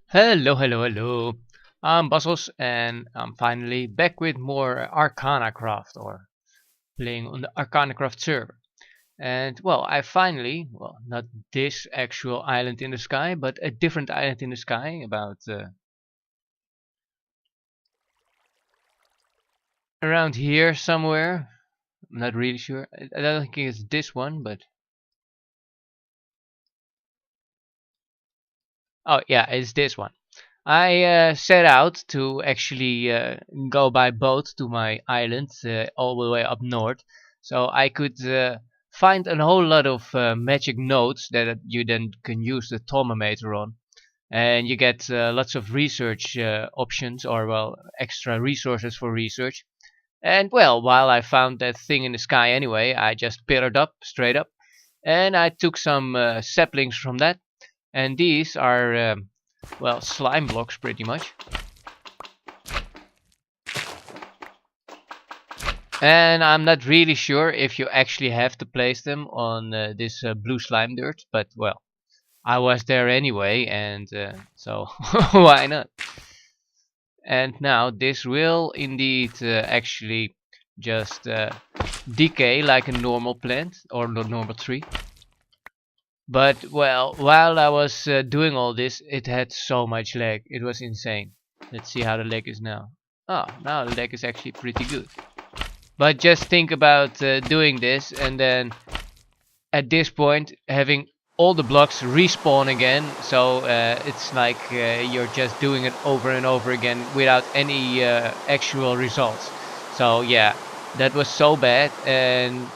Hello, hello, hello. I'm Bassos, and I'm finally back with more Arcanacraft, or playing on the Arcanacraft server. And well, I finally, well, not this actual island in the sky, but a different island in the sky, about around here somewhere. I'm not really sure. I don't think it's this one, but oh yeah, it's this one. I set out to actually go by boat to my island all the way up north, so I could find a whole lot of magic nodes that you then can use the thermometer on, and you get lots of research options, or well, extra resources for research. And well, while I found that thing in the sky anyway, I just pillared up straight up, and I took some saplings from that, and these are well, slime blocks pretty much. And I'm not really sure if you actually have to place them on this blue slime dirt, but well, I was there anyway, and so why not? And now this will indeed actually just decay like a normal plant or a normal tree. But well, while I was doing all this, it had so much lag. It was insane. Let's see how the lag is now. Oh, now the lag is actually pretty good. But just think about doing this, and then at this point having all the blocks respawn again. So it's like you're just doing it over and over again without any actual results. So yeah, that was so bad. And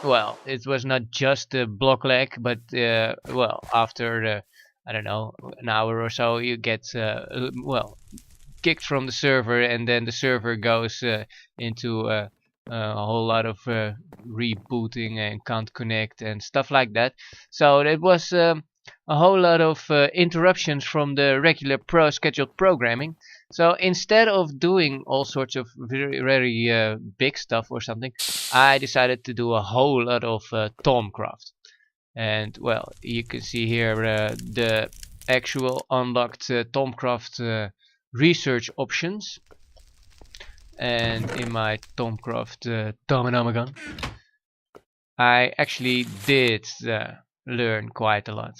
well, it was not just the block lag, but well, after I don't know, an hour or so, you get well, kicked from the server, and then the server goes into a whole lot of rebooting and can't connect and stuff like that. So it was a whole lot of interruptions from the regular scheduled programming. So instead of doing all sorts of very big stuff or something, I decided to do a whole lot of Thaumcraft. And well, you can see here the actual unlocked Thaumcraft research options. And in my Thaumcraft Thaumanagan, I actually did learn quite a lot.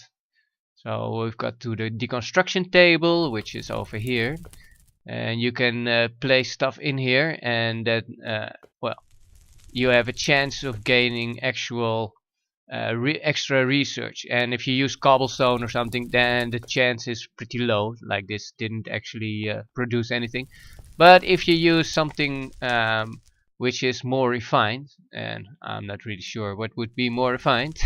So we've got to the deconstruction table, which is over here, and you can place stuff in here, and that well, you have a chance of gaining actual extra research. And if you use cobblestone or something, then the chance is pretty low, like this didn't actually produce anything. But if you use something which is more refined, and I'm not really sure what would be more refined,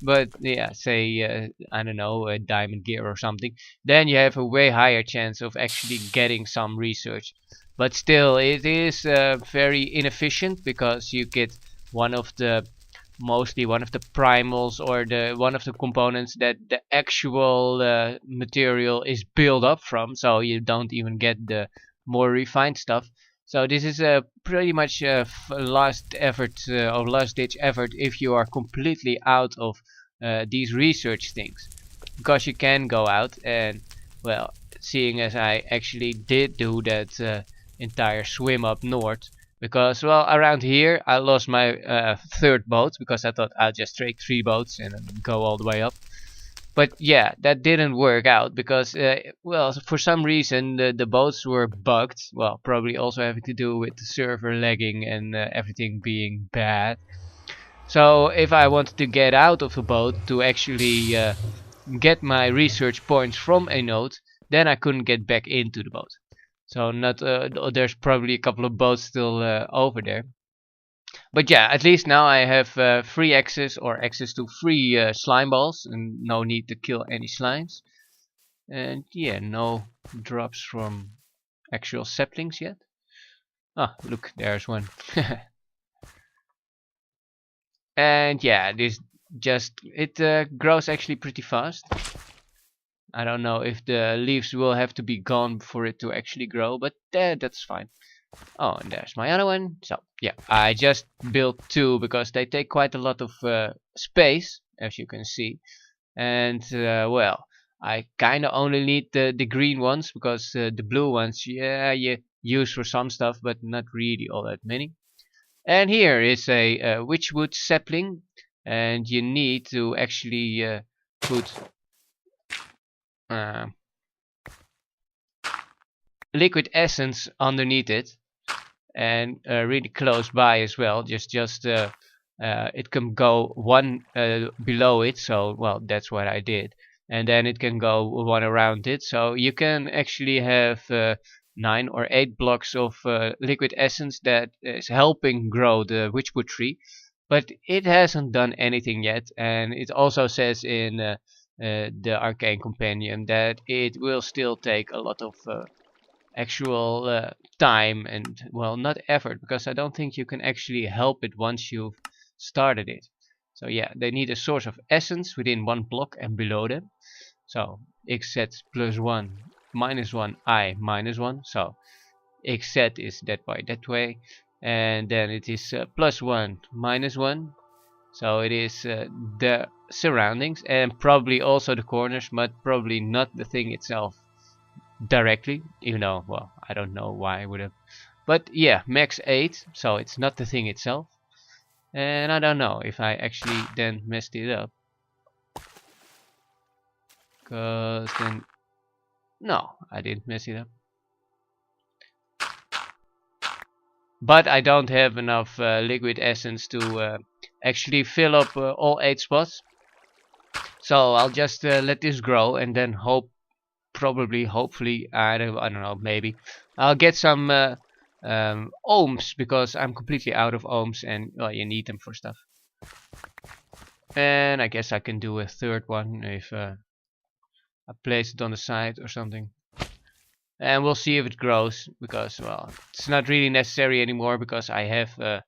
but yeah, say I don't know, a diamond gear or something, then you have a way higher chance of actually getting some research. But still, it is very inefficient, because you get one of the mostly one of the primals, or the one of the components that the actual material is built up from, so you don't even get the more refined stuff. So this is a pretty much a last effort, or last ditch effort, if you are completely out of these research things, because you can go out and, well, seeing as I actually did do that entire swim up north, because well, around here I lost my third boat, because I thought I'll just take 3 boats and then go all the way up. But yeah, that didn't work out, because well, for some reason the boats were bugged. Well, probably also having to do with the server lagging and everything being bad. So if I wanted to get out of the boat to actually get my research points from a node, then I couldn't get back into the boat. So not there's probably a couple of boats still over there. But yeah, at least now I have free access, or access to free slime balls, and no need to kill any slimes. And yeah, no drops from actual saplings yet. Ah, look, there's one. And yeah, this just it grows actually pretty fast. I don't know if the leaves will have to be gone for it to actually grow, but that's fine. Oh, and there's my other one. So yeah, I just built 2, because they take quite a lot of space, as you can see. And well, I kind of only need the green ones because the blue ones, yeah, you use for some stuff, but not really all that many. And here is a witchwood sapling, and you need to actually put uh, liquid essence underneath it, and really close by as well. Just it can go one below it, so well, that's what I did, and then it can go one around it, so you can actually have 9 or 8 blocks of liquid essence that is helping grow the witchwood tree. But it hasn't done anything yet, and it also says in the arcane companion that it will still take a lot of actual time and, well, not effort, because I don't think you can actually help it once you've started it. So yeah, they need a source of essence within 1 block and below them. So xz +1 -1 I -1, so xz is that way, and then it is +1 -1, so it is the surroundings and probably also the corners, but probably not the thing itself directly, even though, well, I don't know why I would have. But yeah, max 8, so it's not the thing itself. And I don't know if I actually then messed it up. Because then, no, I didn't mess it up. But I don't have enough liquid essence to actually fill up all 8 spots. So I'll just let this grow and then hopefully, I don't know, maybe I'll get some ohms, because I'm completely out of ohms, and well, you need them for stuff. And I guess I can do a third one if I place it on the side or something. And we'll see if it grows, because, well, it's not really necessary anymore because I have a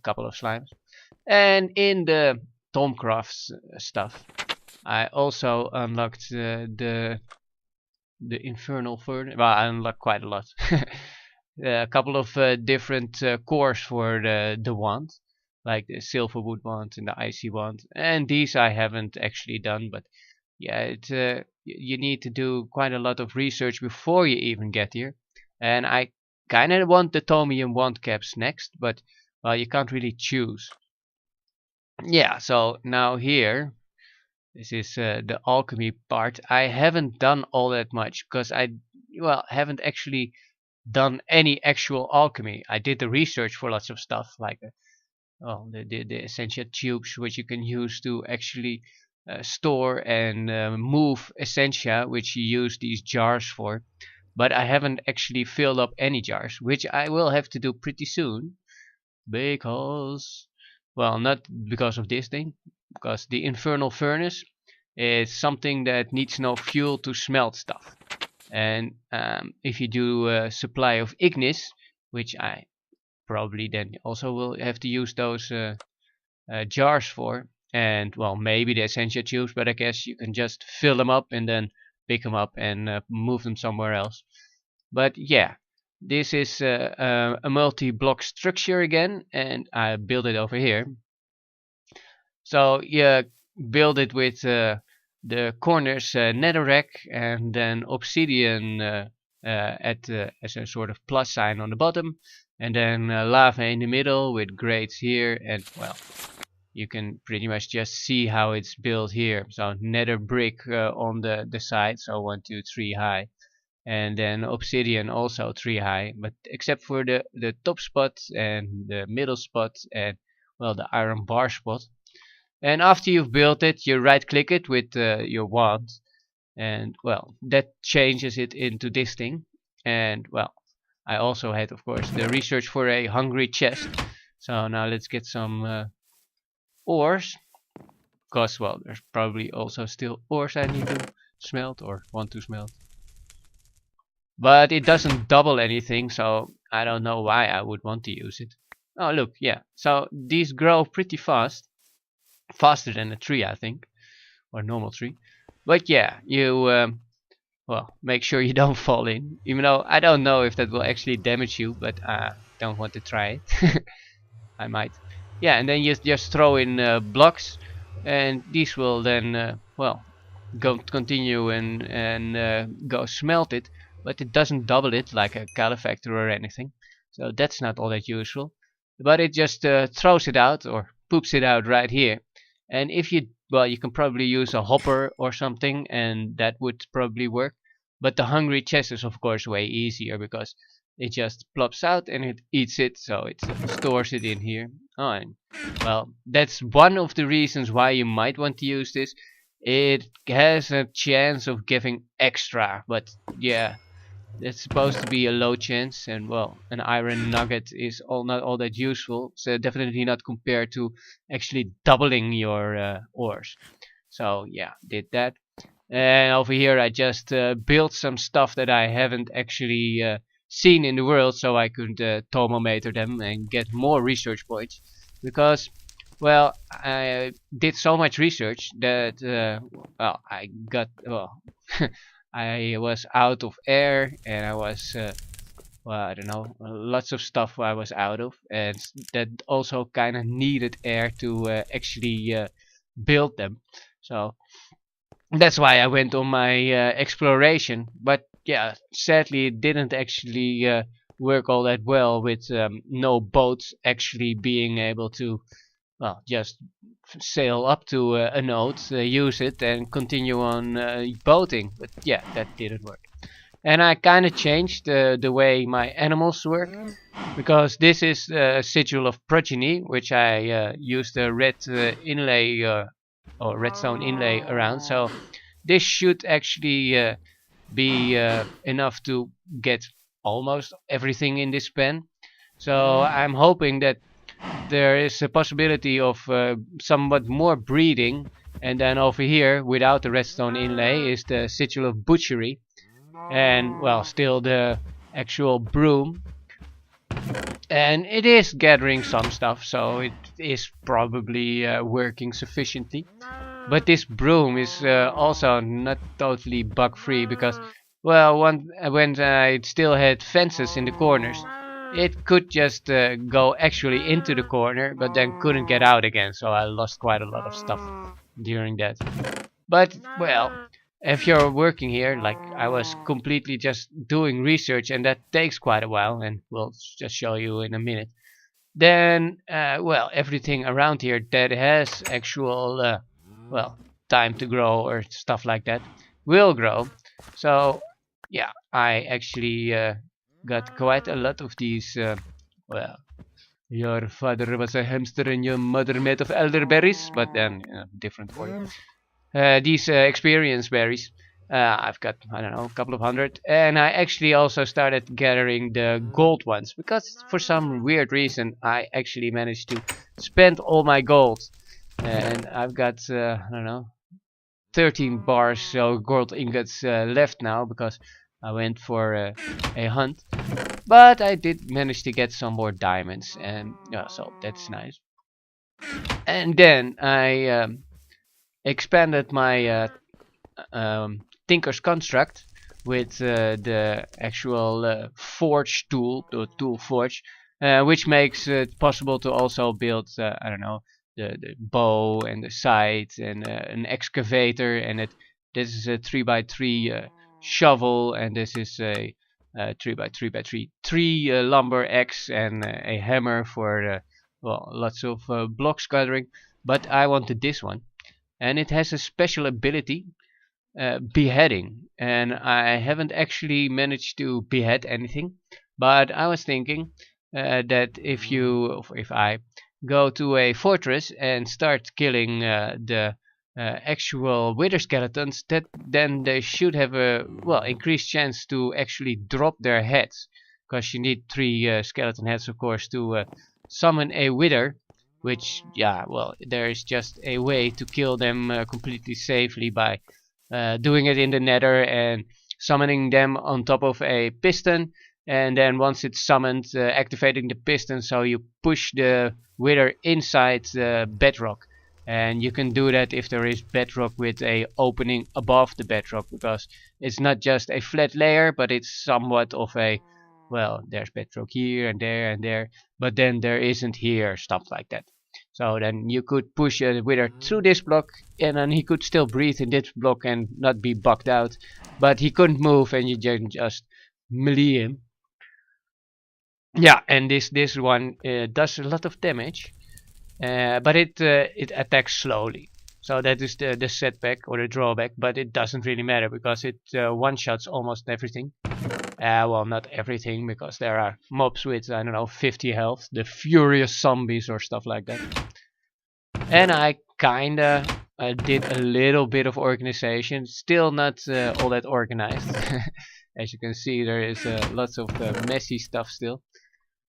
couple of slimes. And in the Thaumcraft stuff, I also unlocked the infernal furnace. Well, I unlocked quite a lot. A couple of different cores for the wand, like the silverwood wand and the icy wand, and these I haven't actually done. But yeah, you need to do quite a lot of research before you even get here, and I kind of want the Thaumium wand caps next, but well, you can't really choose. Yeah, so now here, this is the alchemy part. I haven't done all that much because I, well, haven't actually done any actual alchemy. I did the research for lots of stuff, like well, the essential tubes, which you can use to actually store and move essentia, which you use these jars for. But I haven't actually filled up any jars, which I will have to do pretty soon, because, well, not because of this thing, because the infernal furnace is something that needs no fuel to smelt stuff. And if you do a supply of ignis, which I probably then also will have to use those jars for, and well, maybe the essential tubes, but I guess you can just fill them up and then pick them up and move them somewhere else. But yeah, this is a multi-block structure again, and I build it over here. So you build it with the corners netherrack, and then obsidian as a sort of plus sign on the bottom, and then lava in the middle with grates here, and well, you can pretty much just see how it's built here. So nether brick on the side, so 1, 2, 3 high, and then obsidian also 3 high, but except for the top spot and the middle spot and, well, the iron bar spot. And after you've built it, you right click it with your wand, and well, that changes it into this thing. And well, I also had, of course, the research for a hungry chest. So now let's get some ores, because, well, there's probably also still ores I need to smelt or want to smelt. But it doesn't double anything, so I don't know why I would want to use it. Oh look, yeah, so these grow pretty fast. Faster than a tree, I think, or a normal tree. But yeah, you well, make sure you don't fall in, even though I don't know if that will actually damage you, but I don't want to try it. I might. Yeah, and then you just throw in blocks, and these will then well, go continue and go smelt it, but it doesn't double it like a calefactor or anything. So that's not all that useful. But it just throws it out or poops it out right here. And if you, well, you can probably use a hopper or something, and that would probably work. But the hungry chest is of course way easier because it just plops out and it eats it, so it stores it in here. Oh, and well, that's one of the reasons why you might want to use this. It has a chance of giving extra, but yeah, it's supposed to be a low chance, and well, an iron nugget is not all that useful, so definitely not compared to actually doubling your ores. So yeah, did that. And over here I just built some stuff that I haven't actually seen in the world, so I could thermometer them and get more research points. Because, well, I did so much research that, well, I got, well, I was out of air, and I was, well, I don't know, lots of stuff I was out of, and that also kind of needed air to actually build them. So that's why I went on my exploration. But yeah, sadly, it didn't actually work all that well with no boats actually being able to, well, just sail up to a node, use it, and continue on boating. But yeah, that didn't work. And I kind of changed the way my animals work, because this is a sigil of progeny, which I used a red inlay or redstone inlay around. So this should actually be enough to get almost everything in this pen. So I'm hoping that there is a possibility of somewhat more breeding. And then over here, without the redstone inlay, is the sigil of butchery. And well, still the actual broom. And it is gathering some stuff, so it is probably working sufficiently. But this broom is also not totally bug free, because, well, when I still had fences in the corners, it could just go actually into the corner, but then couldn't get out again, so I lost quite a lot of stuff during that. But, well, if you're working here, like I was completely just doing research, and that takes quite a while, and we'll just show you in a minute, then, well, everything around here that has actual, well, time to grow or stuff like that will grow. So, yeah, I actually got quite a lot of these, well, your father was a hamster and your mother made of elderberries, but then different for you. These experience berries. I've got, I don't know, a couple of hundred, and I actually also started gathering the gold ones, because for some weird reason I actually managed to spend all my gold, and I've got, I don't know, 13 bars, so gold ingots left now, because I went for a hunt. But I did manage to get some more diamonds, and yeah, so that's nice. And then I expanded my Tinker's Construct with the actual forge tool, the tool forge, which makes it possible to also build, I don't know, the bow and the scythe and an excavator, and this is a 3x3 shovel, and this is a 3x3x3 tree lumber axe, and a hammer for well, lots of block scattering. But I wanted this one, and it has a special ability, beheading, and I haven't actually managed to behead anything. But I was thinking that if I go to a fortress and start killing the actual wither skeletons, that then they should have a, well, increased chance to actually drop their heads, because you need 3 skeleton heads, of course, to summon a wither. Which, yeah, well, there is just a way to kill them completely safely by doing it in the nether and summoning them on top of a piston, and then once it's summoned, activating the piston, so you push the wither inside the bedrock. And you can do that if there is bedrock with a opening above the bedrock, because it's not just a flat layer, but it's somewhat of a, well, there's bedrock here and there and there, but then there isn't here, stuff like that. So then you could push a wither through this block, and then he could still breathe in this block and not be bugged out. But he couldn't move, and you just melee him. Yeah, and this one does a lot of damage, but it attacks slowly. So that is the setback or the drawback, but it doesn't really matter because it one-shots almost everything. Well, not everything, because there are mobs with, I don't know, 50 health, the furious zombies or stuff like that. And I kinda did a little bit of organization, still not all that organized. As you can see, there is lots of messy stuff still.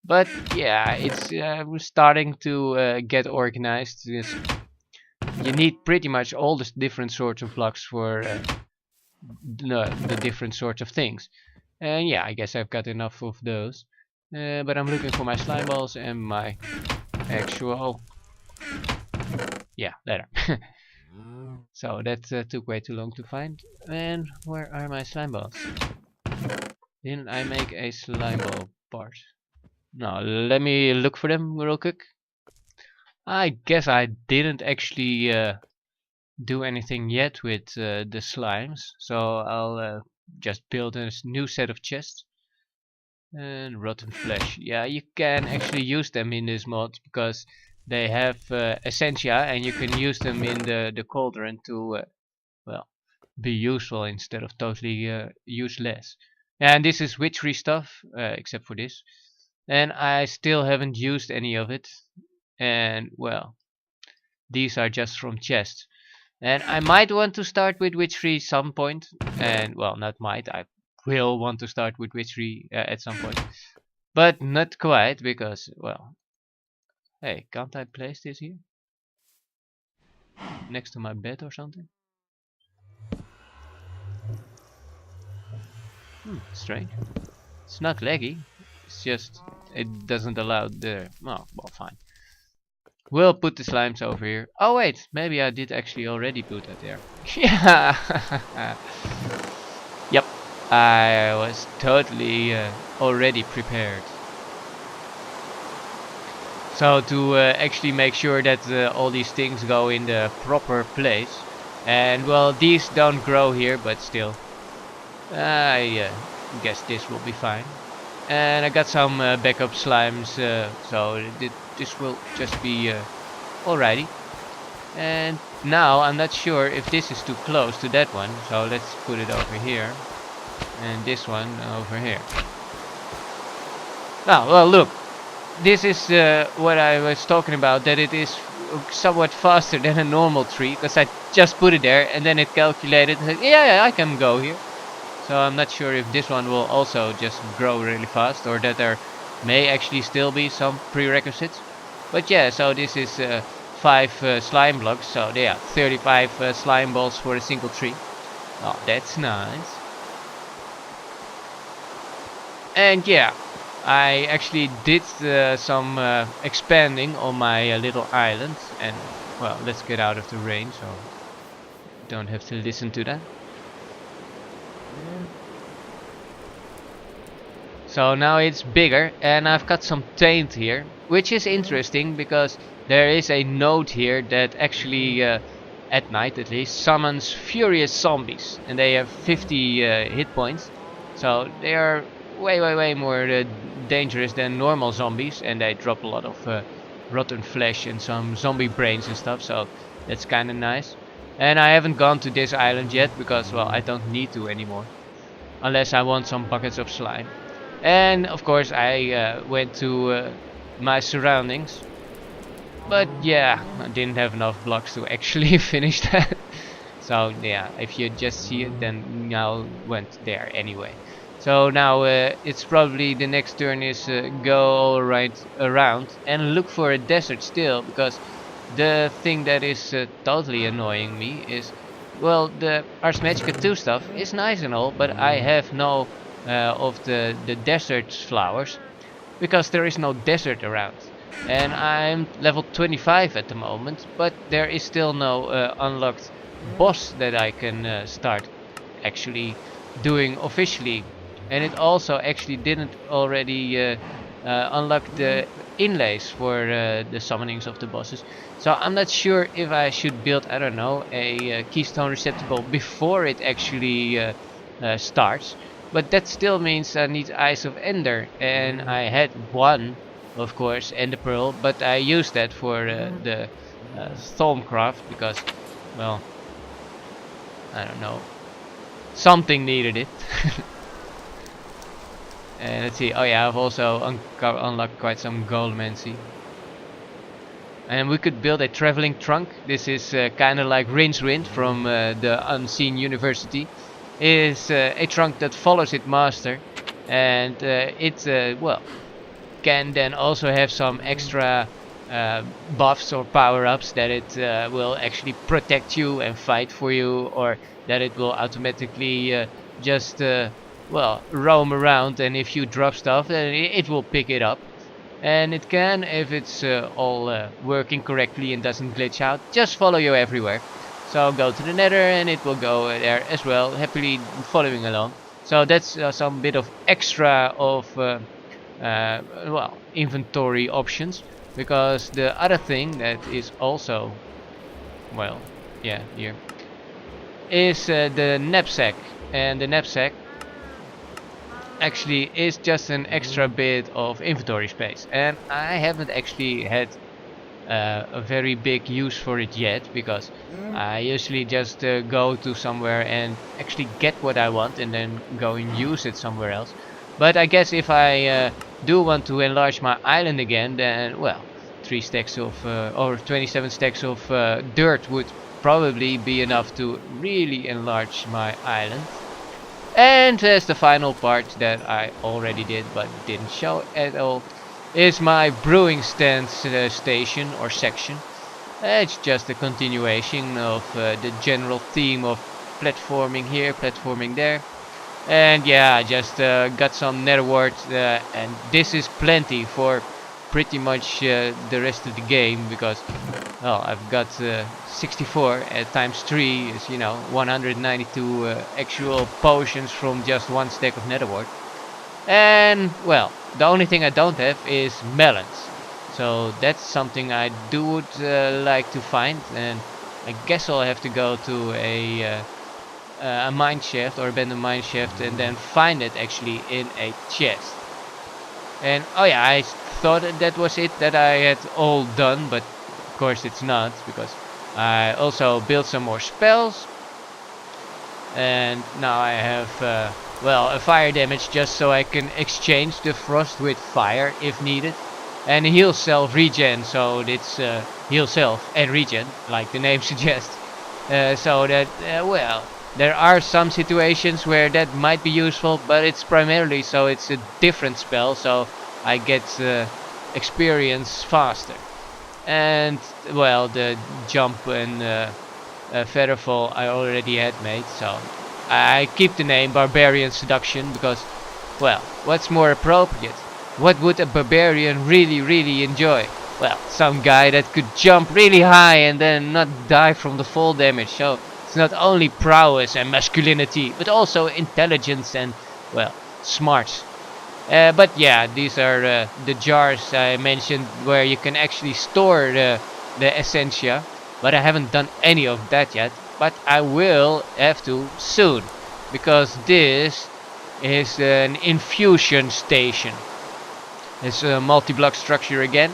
But yeah, it's starting to get organized. You need pretty much all the different sorts of blocks for the different sorts of things. And yeah, I guess I've got enough of those. But I'm looking for my slime balls and my actual... Yeah, there. So that took way too long to find. And where are my slime balls? Didn't I make a slime ball part? No, let me look for them real quick. I guess I didn't actually do anything yet with the slimes. So I'll just build a new set of chests. And rotten flesh. Yeah, you can actually use them in this mod because they have essentia, and you can use them in the cauldron to, well, be useful instead of totally useless. And this is witchery stuff, except for this. And I still haven't used any of it. And, well, these are just from chests. And I might want to start with witchery some point. And, well, not might, I will want to start with witchery at some point. But not quite, because, well... Hey, can't I place this here? Next to my bed or something? Strange. It's not laggy. It's just it doesn't allow the... Oh, well, fine. We'll put the slimes over here. Oh wait, maybe I did actually already put that there. Yeah. Yep, I was totally already prepared. So to actually make sure that all these things go in the proper place. And well, these don't grow here, but still. I guess this will be fine. And I got some backup slimes, so this will just be alrighty. And now I'm not sure if this is too close to that one, so let's put it over here. And this one over here. Now, well, look. This is what I was talking about, that it is somewhat faster than a normal tree, because I just put it there and then it calculated and said, yeah, I can go here. So I'm not sure if this one will also just grow really fast, or that there may actually still be some prerequisites. But yeah, so this is 5 slime blocks, so yeah, 35 slime balls for a single tree. Oh, that's nice. And yeah, I actually did some expanding on my little island, and well, let's get out of the rain so don't have to listen to that. So now it's bigger, and I've got some taint here, which is interesting because there is a node here that actually at night at least summons furious zombies, and they have 50 hit points, so they are way more dangerous than normal zombies, and they drop a lot of rotten flesh and some zombie brains and stuff, so that's kinda nice. And I haven't gone to this island yet because, well, I don't need to anymore, unless I want some buckets of slime. And of course I went to my surroundings, but yeah, I didn't have enough blocks to actually finish that. So yeah, if you just see it, then I went there anyway. So now it's probably the next turn is go all right around and look for a desert still, because the thing that is totally annoying me is, well, the Ars Magica 2 stuff is nice and all, but I have no of the desert flowers, because there is no desert around. And I'm level 25 at the moment, but there is still no unlocked boss that I can start actually doing officially. And it also actually didn't already unlock the inlays for the summonings of the bosses. So I'm not sure if I should build, I don't know, a keystone receptacle before it actually starts. But that still means I need Eyes of Ender, and I had one, of course, Ender Pearl, but I used that for the Thaumcraft because, well, I don't know, something needed it. And let's see. Oh yeah, I've also unlocked quite some Golemancy. And we could build a traveling trunk. This is kind of like Rincewind from the Unseen University. It is a trunk that follows its master, and it well can then also have some extra buffs or power-ups that it will actually protect you and fight for you, or that it will automatically just well roam around, and if you drop stuff then it will pick it up. And it can, if it's all working correctly and doesn't glitch out, just follow you everywhere. So go to the nether and it will go there as well, happily following along. So that's some bit of extra of well, inventory options. Because the other thing that is also, well, yeah, here, is the knapsack. And the knapsack actually is just an extra bit of inventory space. And I haven't actually had a very big use for it yet, because I usually just go to somewhere and actually get what I want and then go and use it somewhere else. But I guess if I do want to enlarge my island again, then well, 3 stacks of or 27 stacks of dirt would probably be enough to really enlarge my island. And as the final part that I already did but didn't show at all, is my brewing stand station or section. It's just a continuation of the general theme of platforming here, platforming there. And yeah, I just got some netherwort, and this is plenty for pretty much the rest of the game, because well, I've got 64 times 3 is, you know, 192 actual potions from just one stack of netherwort. And well, the only thing I don't have is melons, so that's something I do would like to find, and I guess I'll have to go to a mine shaft or abandoned mine shaft and then find it actually in a chest. And oh yeah, I thought that was it, that I had all done, but of course it's not, because I also built some more spells, and now I have well, a fire damage just so I can exchange the frost with fire if needed, and heal self regen, so it's heal self and regen like the name suggests. So that well, there are some situations where that might be useful, but it's primarily so it's a different spell, so I get experience faster. And well, the jump and featherfall I already had made, so I keep the name Barbarian Seduction, because well, what's more appropriate? What would a barbarian really enjoy? Well, some guy that could jump really high and then not die from the fall damage. So it's not only prowess and masculinity, but also intelligence and, well, smarts. But yeah, these are the jars I mentioned where you can actually store the essentia. But I haven't done any of that yet. But I will have to soon, because this is an infusion station. It's a multi-block structure again,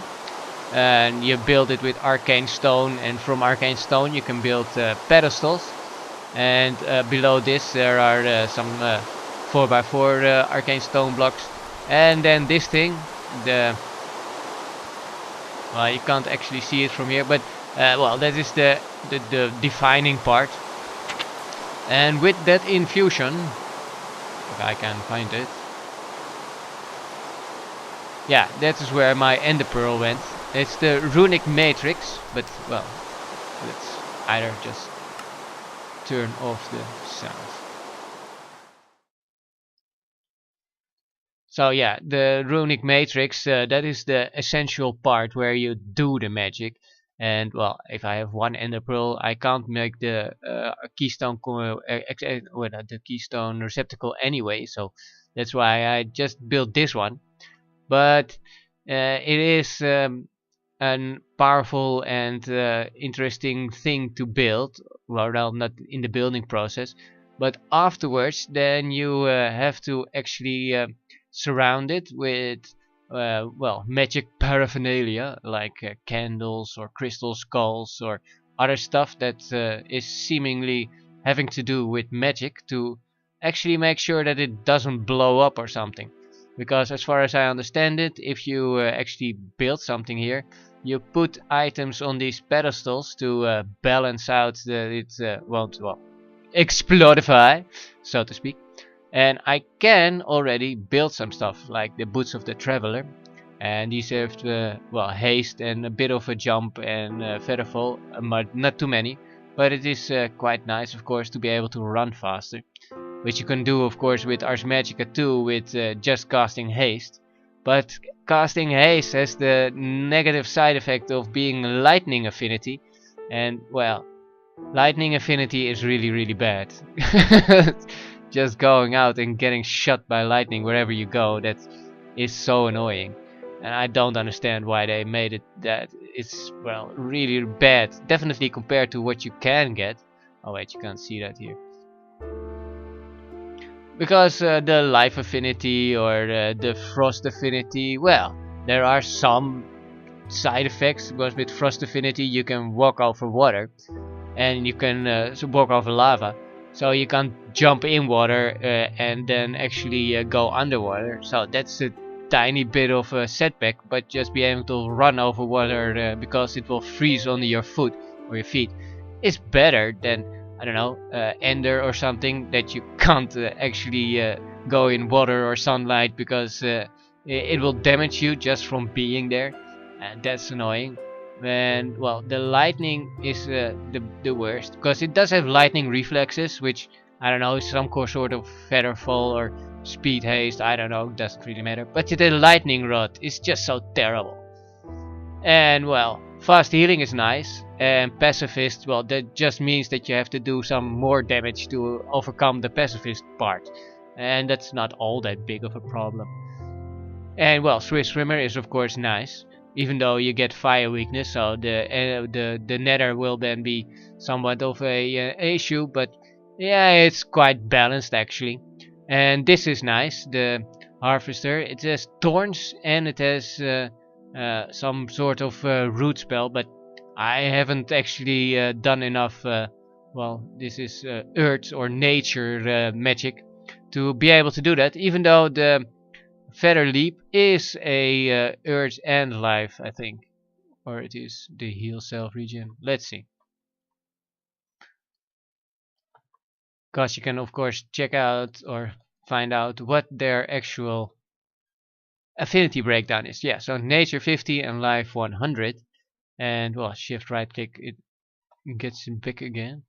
and you build it with arcane stone, and from arcane stone you can build pedestals. And below this there are some 4x4 arcane stone blocks, and then this thing, the well, you can't actually see it from here, but well, that is the defining part. And with that infusion, if I can find it, yeah, that is where my ender pearl went. It's the runic matrix, but well, let's either just turn off the sound. So yeah, the runic matrix, that is the essential part where you do the magic. And well, if I have one ender pearl, I can't make the keystone the keystone receptacle anyway. So that's why I just built this one. But It is a powerful and interesting thing to build. Well, not in the building process, but afterwards, then you have to actually surround it with well, magic paraphernalia like candles or crystal skulls or other stuff that is seemingly having to do with magic to actually make sure that it doesn't blow up or something. Because as far as I understand it, if you actually build something here, you put items on these pedestals to balance out it won't, well, explodify, so to speak. And I can already build some stuff like the boots of the traveler, and these have well, haste and a bit of a jump and featherfall, but not too many. But it is quite nice, of course, to be able to run faster, which you can do, of course, with Ars Magica too, with just casting haste. But casting haste has the negative side effect of being lightning affinity, and well, lightning affinity is really, really bad. Just going out and getting shot by lightning wherever you go, that is so annoying. And I don't understand why they made it that. It's, well, really bad. Definitely compared to what you can get. Oh wait, you can't see that here. Because the life affinity or the frost affinity, well, there are some side effects. Because with frost affinity you can walk over water, and you can walk over lava, so you can't jump in water and then actually go underwater. So that's a tiny bit of a setback, but just be able to run over water because it will freeze under your foot or your feet is better than, I don't know, Ender or something, that you can't actually go in water or sunlight because it will damage you just from being there, and that's annoying. And well, the lightning is the worst, because it does have lightning reflexes, which, I don't know, some sort of featherfall or speed haste, I don't know, doesn't really matter. But the lightning rod is just so terrible. And well, fast healing is nice, and pacifist, well, that just means that you have to do some more damage to overcome the pacifist part, and that's not all that big of a problem. And well, Swiss Swimmer is of course nice, even though you get fire weakness, so the nether will then be somewhat of a issue, but yeah, it's quite balanced actually. And this is nice, the harvester. It has thorns and it has some sort of root spell, but I haven't actually done enough. Well, this is earth or nature magic to be able to do that, even though the Feather Leap is a Earth and Life, I think. Or it is the Heal Self region. Let's see. Because you can, of course, check out or find out what their actual affinity breakdown is. Yeah, so Nature 50 and Life 100. And, well, shift right click, it gets big again.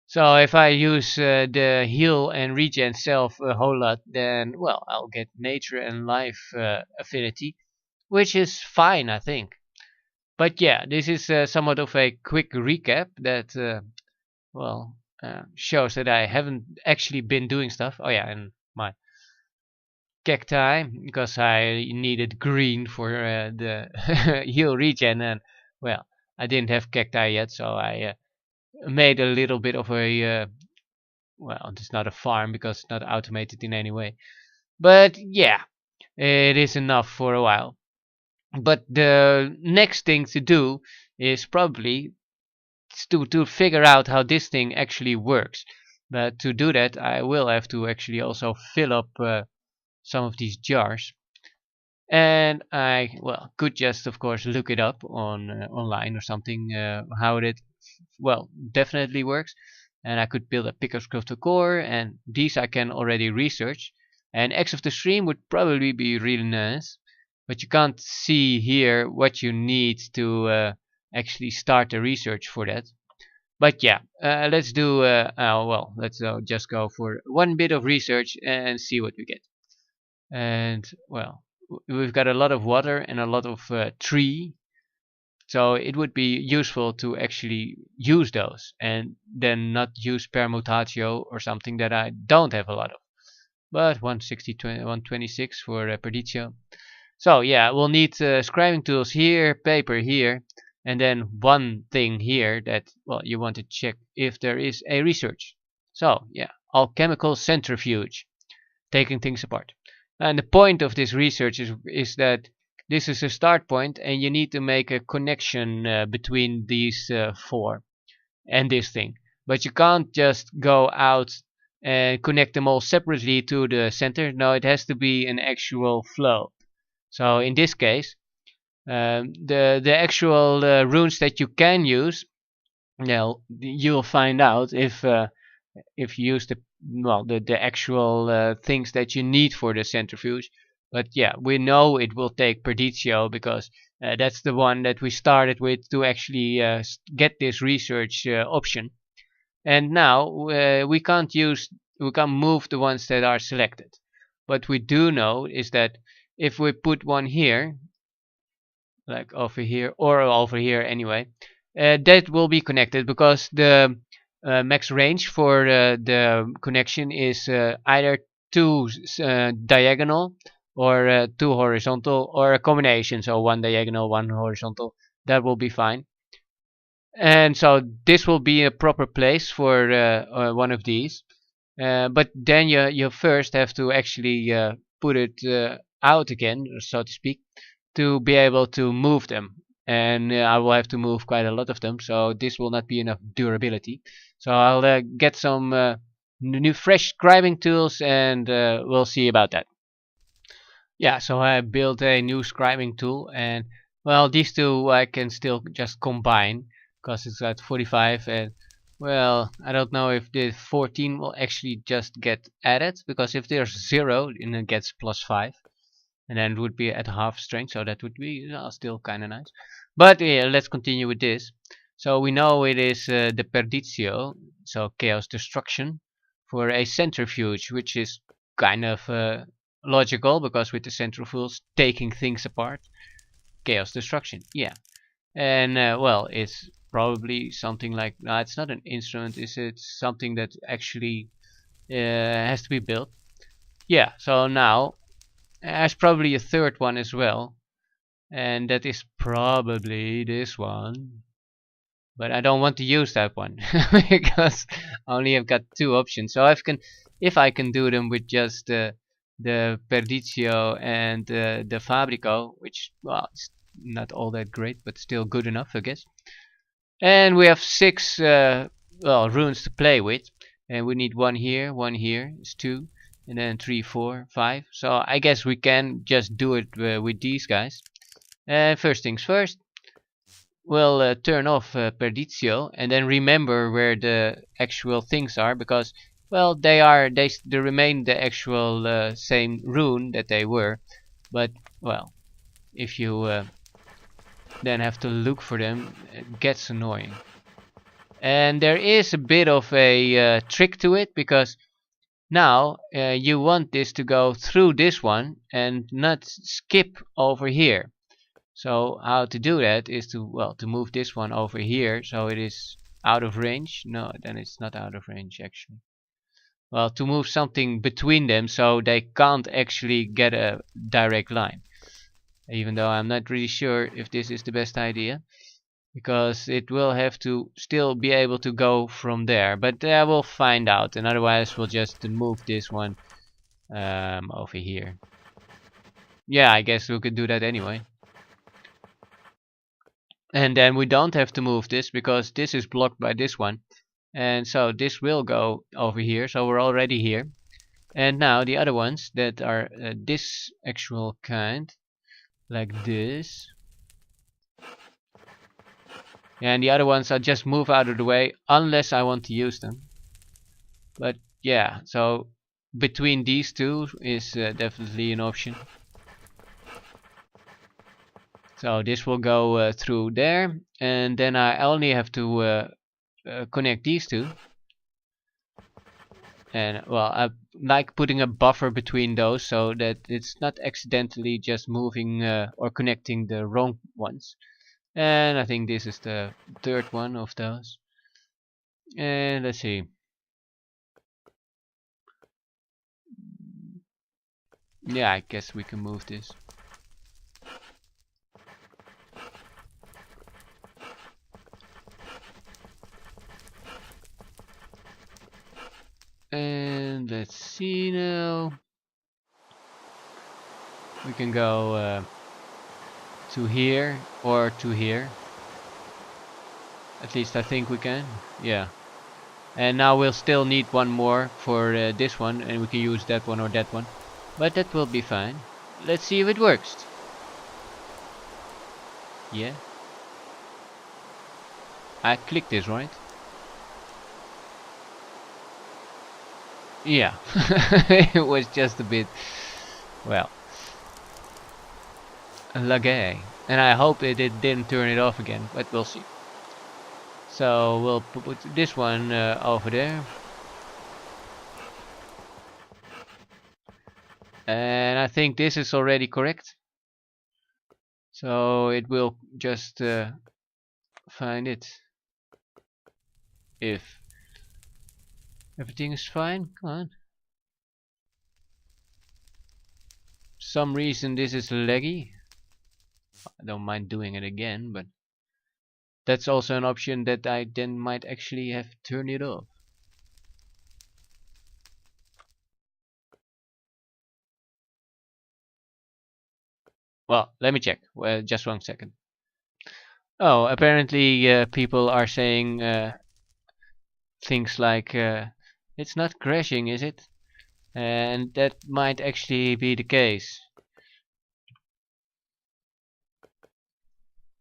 So if I use the heal and regen self a whole lot, then, well, I'll get nature and life affinity, which is fine, I think. But yeah, this is somewhat of a quick recap that, well, shows that I haven't actually been doing stuff. Oh yeah, and my cacti, because I needed green for the heal regen, and, well, I didn't have cacti yet, so I made a little bit of a well, it's not a farm because it's not automated in any way, but yeah, it is enough for a while. But the next thing to do is probably to figure out how this thing actually works. But to do that, I will have to actually also fill up some of these jars. And I, well, could just, of course, look it up on online or something, how it, well, definitely works. And I could build a Picoscroft core, and these I can already research. And X of the stream would probably be really nice, but you can't see here what you need to actually start the research for that. But yeah, let's do, well, let's just go for one bit of research and see what we get. And, well, we've got a lot of water and a lot of tree, so it would be useful to actually use those and then not use permutatio or something that I don't have a lot of. But 160, 126 for Perditio. So yeah, we'll need scribing tools here, paper here, and then one thing here that, well, you want to check if there is a research. So yeah, alchemical centrifuge, taking things apart. And the point of this research is that this is a start point, and you need to make a connection between these four and this thing. But you can't just go out and connect them all separately to the center. No, it has to be an actual flow. So in this case, the actual runes that you can use, now you'll find out if you use the, well, the actual things that you need for the centrifuge. But yeah, we know it will take Perditio because that's the one that we started with to actually get this research option. And now we can't move the ones that are selected. What we do know is that if we put one here, like over here or over here anyway, that will be connected because the max range for the connection is either two diagonal or two horizontal, or a combination, so one diagonal, one horizontal. That will be fine. And so this will be a proper place for one of these. But then you first have to actually put it out again, so to speak, to be able to move them. And I will have to move quite a lot of them, so this will not be enough durability. So I'll get some new fresh scribing tools, and we'll see about that. Yeah, so I built a new scribing tool, and well, these two I can still just combine because it's at 45, and well, I don't know if the 14 will actually just get added, because if there's 0, then it gets +5, and then it would be at half strength, so that would be still kind of nice. But yeah, let's continue with this. So we know it is the Perditio, so chaos destruction, for a centrifuge, which is kind of logical, because with the centrifuges taking things apart, chaos destruction, yeah. And well, it's probably something like, no, it's not an instrument, is it something that actually has to be built? Yeah, so now there's probably a third one as well, and that is probably this one. But I don't want to use that one because I only have got two options. So if I can do them with just the Perditio and the Fabrico, which, well, it's not all that great, but still good enough, I guess. And we have 6 well, runes to play with, and we need one here is 2, and then 3, 4, 5. So I guess we can just do it with these guys. And first things first, we'll turn off Perditio, and then remember where the actual things are, because, well, they remain the actual same rune that they were, but, well, if you then have to look for them, it gets annoying. And there is a bit of a trick to it, because now you want this to go through this one and not skip over here. So how to do that is to, well, to move this one over here so it is out of range. No, then it's not out of range actually. Well, to move something between them so they can't actually get a direct line. Even though I'm not really sure if this is the best idea, because it will have to still be able to go from there. But we'll find out, and otherwise we'll just move this one over here. Yeah, I guess we could do that anyway. And then we don't have to move this because this is blocked by this one. And so this will go over here, so we're already here. And now the other ones that are this actual kind, like this. And the other ones I just move out of the way unless I want to use them. But yeah, so between these two is definitely an option. So this will go through there, and then I only have to connect these two. And well, I like putting a buffer between those so that it's not accidentally just moving or connecting the wrong ones. And I think this is the third one of those. And let's see. Yeah, I guess we can move this. So we can go to here or to here. At least I think we can. Yeah. And now we'll still need one more for this one, and we can use that one or that one. But that will be fine. Let's see if it works. Yeah. I clicked this, right? Yeah. It was just a bit, well, laggy. And I hope it didn't turn it off again, but we'll see. So we'll put this one over there. And I think this is already correct. So it will just find it. If everything is fine, come on. Some reason this is laggy. I don't mind doing it again, but that's also an option that I then might actually have to turn it off. Well, let me check. Well, just 1 second. Oh, apparently people are saying things like it's not crashing, is it? And that might actually be the case.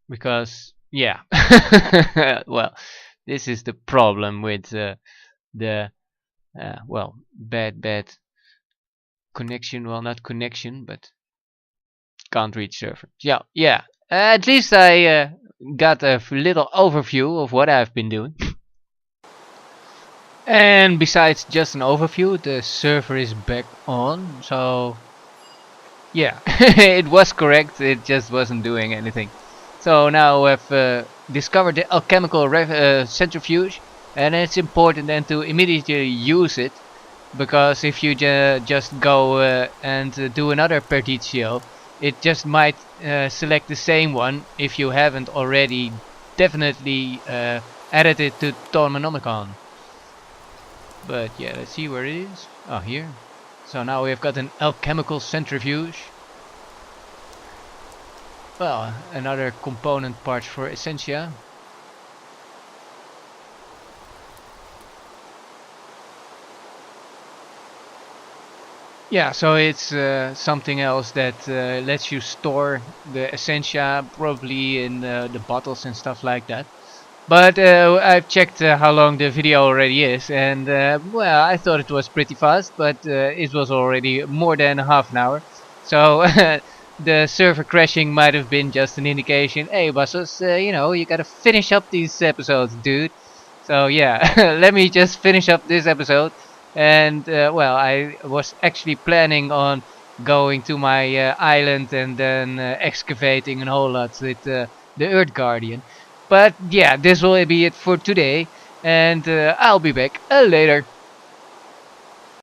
Because, yeah. Well, this is the problem with the well, bad connection. Well, not connection, but can't reach server. Yeah. At least I got a little overview of what I've been doing. And besides just an overview, the server is back on. So yeah, it was correct. It just wasn't doing anything. So now we've discovered the alchemical centrifuge, and it's important then to immediately use it, because if you just go and do another Perditio, it just might select the same one if you haven't already definitely added it to Thaumcraft. But yeah, let's see where it is. Oh, here. So now we've got an alchemical centrifuge. Well, another component part for Essentia. Yeah, so it's something else that lets you store the Essentia, probably in the bottles and stuff like that. But I've checked how long the video already is, and well, I thought it was pretty fast, but it was already more than half an hour. So the server crashing might have been just an indication. Hey, Bassos, you know, you gotta finish up these episodes, dude. So yeah, let me just finish up this episode. And well, I was actually planning on going to my island and then excavating a whole lot with the Earth Guardian. But yeah, this will be it for today, and I'll be back later.